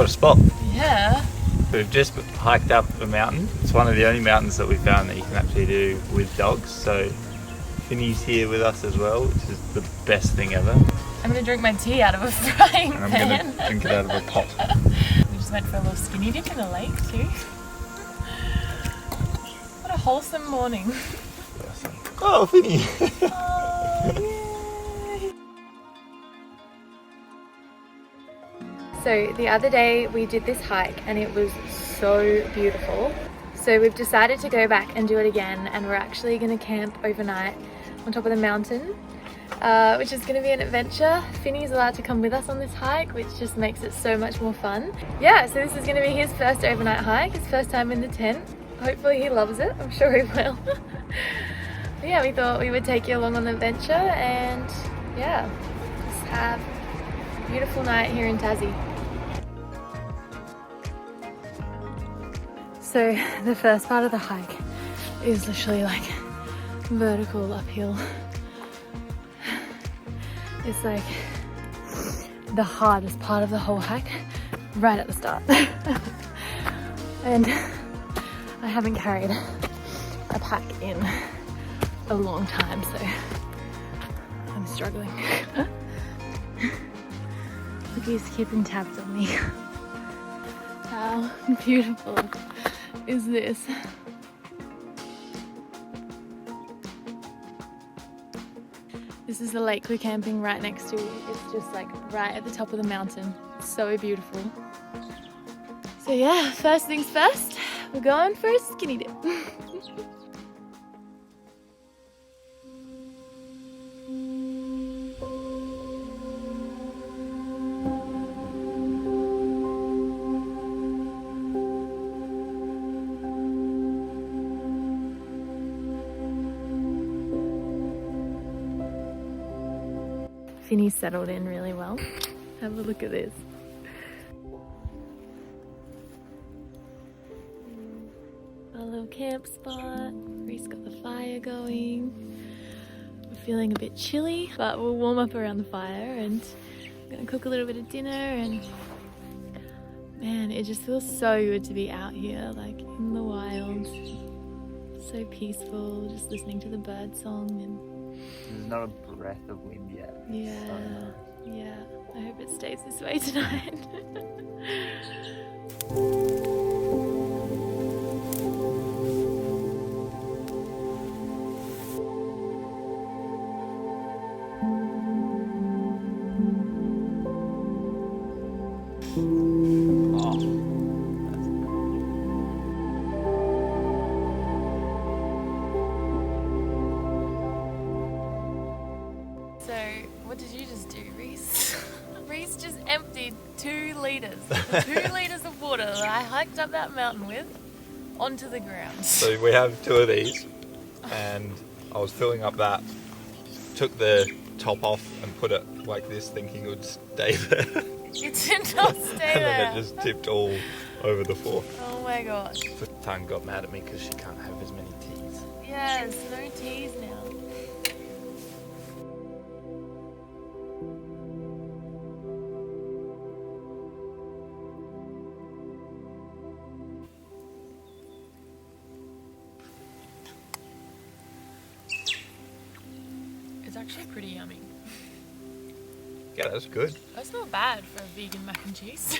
What a spot. Yeah. We've just hiked up a mountain. It's one of the only mountains that we found that you can actually do with dogs. So Finny's here with us as well, which is the best thing ever. I'm going to drink my tea out of a frying And I'm pan. going to drink it out of a pot. We just went for a little skinny dip in the lake too. What a wholesome morning. Oh, Finny! Oh, yay. So the other day we did this hike and it was so beautiful. So we've decided to go back and do it again, and we're actually going to camp overnight on top of the mountain, which is going to be an adventure. Finny's allowed to come with us on this hike, which just makes it so much more fun. Yeah, so this is going to be his first overnight hike, his first time in the tent. Hopefully he loves it, I'm sure he will. But yeah, we thought we would take you along on the adventure and yeah, just have a beautiful night here in Tassie. So the first part of the hike is literally like vertical uphill. It's like the hardest part of the whole hike right at the start. And I haven't carried a pack in a long time, so I'm struggling. Look, he's keeping tabs on me. How beautiful is this? This is the lake we're camping right next to. It's just like right at the top of the mountain. It's so beautiful. So yeah, first things first, we're going for a skinny dip. Finny's settled in really well. Have a look at this. Our little camp spot. Reece got the fire going. We're feeling a bit chilly, but we'll warm up around the fire and we're gonna cook a little bit of dinner. And man, it just feels so good to be out here, like in the wild. So peaceful, just listening to the bird song and There's not a breath of wind yet. yeah, So yeah. I hope it stays this way tonight. So, what did you just do, Reece? Reece just emptied 2 litres. 2 litres of water that I hiked up that mountain with onto the ground. So we have 2 of these, and I was filling up that, took the top off and put it like this thinking it would stay there. It did not stay And there. then it just tipped all over the floor. Oh my gosh. Tarn got mad at me because she can't have as many teas. Yes, no teas now. It's actually pretty yummy. Yeah, that's good. That's not bad for a vegan mac and cheese.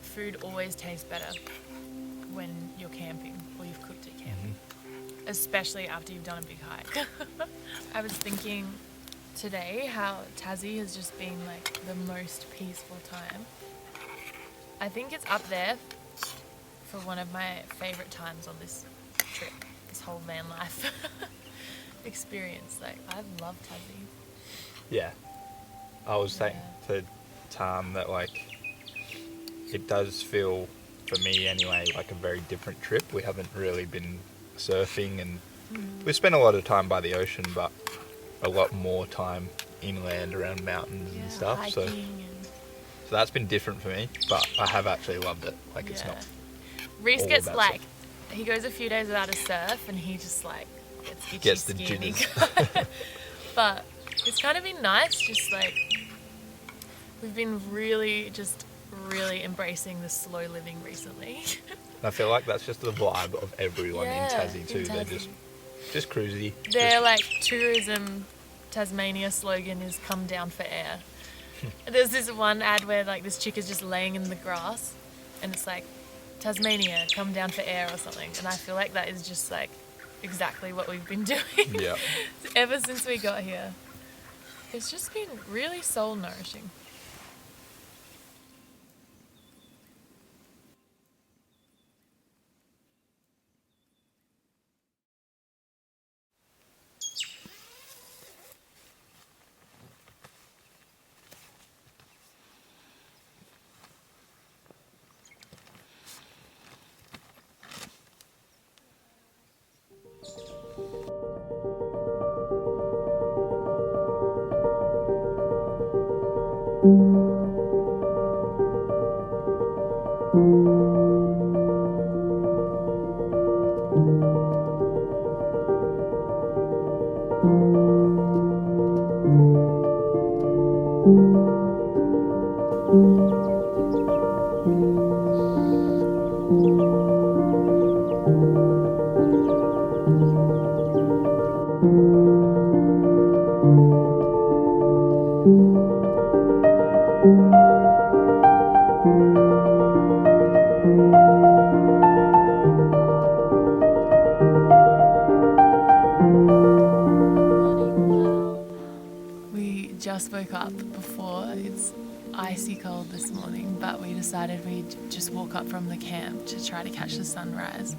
Food always tastes better when you're camping or you've cooked at camp. Especially after you've done a big hike. I was thinking today how Tassie has just been like the most peaceful time. I think it's up there for one of my favourite times on this trip, this whole van life experience. Like, I love Tassie. Yeah. I was saying to Tarn that like it does feel, for me anyway, like a very different trip. We haven't really been surfing and we spent a lot of time by the ocean, but a lot more time inland around mountains and stuff. So that's been different for me, but I have actually loved it. Like it's not. Reece gets about like, he goes a few days without a surf and he just like Gets the skin. jitters. But it's kind of been nice, just like we've been really just really embracing the slow living recently. I feel like that's just the vibe of everyone in Tassie too. in They're Tassie. just cruisy. Their like tourism Tasmania slogan is "Come down for air." There's this one ad where like this chick is just laying in the grass, and it's like, "Tasmania, come down for air" or something. And I feel like that is just like exactly what we've been doing Yeah. ever since we got here. It's just been really soul nourishing. We just woke up before it's icy cold this morning, but we decided we'd just walk up from the camp to try to catch the sunrise.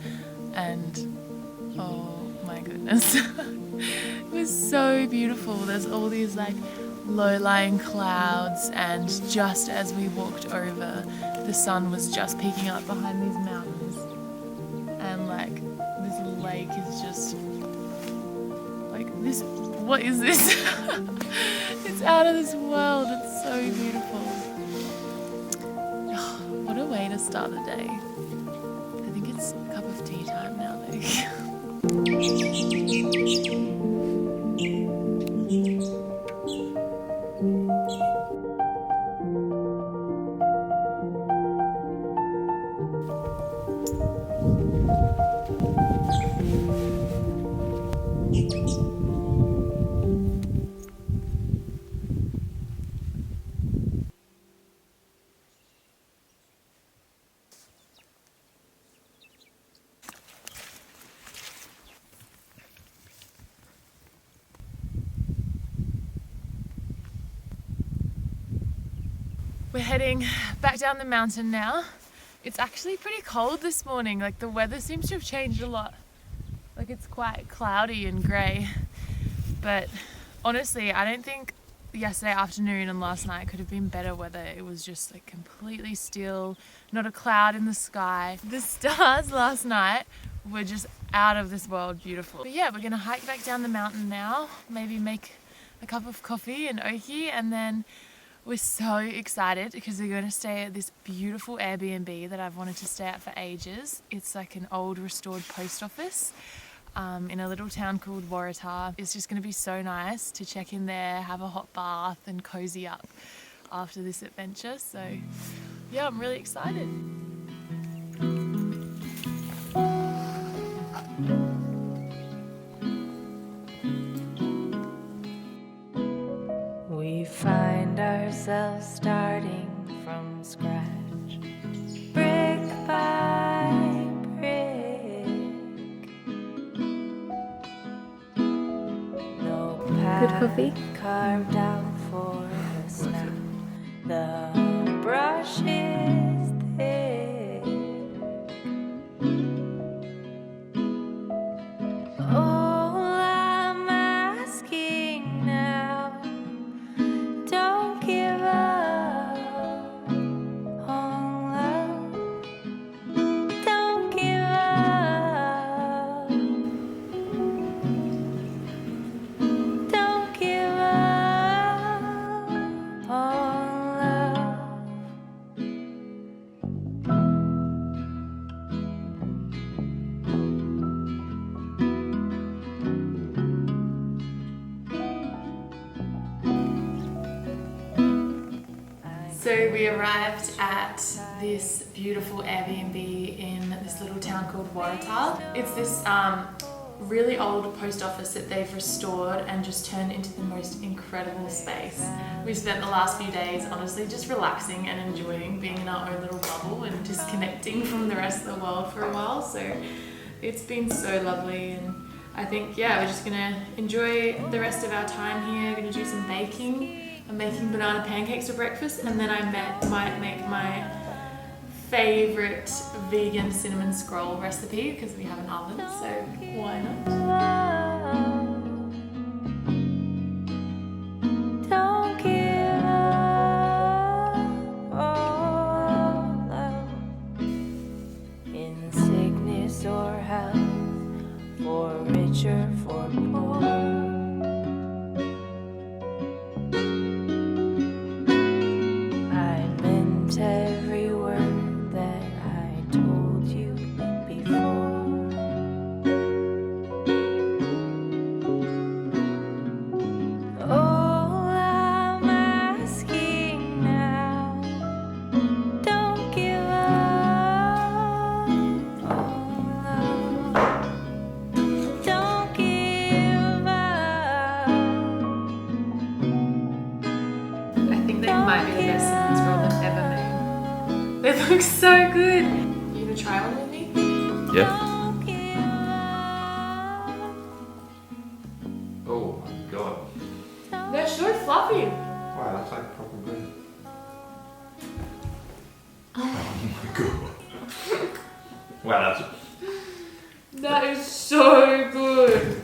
And oh my goodness, it was so beautiful. There's all these like low-lying clouds, and just as we walked over, the sun was just peeking up behind these mountains, and like this lake is just like this. What is this? It's out of this world. It's so beautiful. What a way to start the day. I think it's a cup of tea time now though. We're heading back down the mountain now. It's actually pretty cold this morning. Like the weather seems to have changed a lot. Like it's quite cloudy and grey. But honestly, I don't think yesterday afternoon and last night could have been better weather. It was just like completely still, not a cloud in the sky. The stars last night were just out of this world beautiful. But yeah, we're gonna hike back down the mountain now, maybe make a cup of coffee and oki, and then we're so excited because we're going to stay at this beautiful Airbnb that I've wanted to stay at for ages. It's like an old restored post office in a little town called Waratah. It's just going to be so nice to check in there, have a hot bath and cozy up after this adventure. So yeah, I'm really excited. We find ourselves starting from scratch, brick by brick. No path Good coffee. carved out for us now. The brush is thick. All I'm asking now, don't give up on love. Don't give up. Don't give up on love. So we arrived at this beautiful Airbnb in this little town called Waratah. It's this really old post office that they've restored and just turned into the most incredible space. We spent the last few days honestly just relaxing and enjoying being in our own little bubble and disconnecting from the rest of the world for a while. So it's been so lovely, and I think, yeah, we're just gonna enjoy the rest of our time here. Gonna do some baking. I'm making banana pancakes for breakfast, and then I might make my favourite vegan cinnamon scroll recipe because we have an oven, so why not? Don't give up, oh love, in sickness or health, for rich or for poor. I meant every word that I told you before. All I'm asking now, don't give up, oh love, don't give up. I think they might be the best cinnamon scroll they've ever made. They look so good. You gonna try one with me? Yeah. Don't give up. Oh my god. They're so fluffy. Wow, that's like proper bread. Oh my god. Wow, That is so good.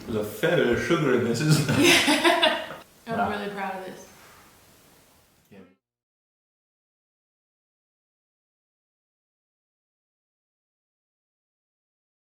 there's a fair bit of sugar in this, isn't there?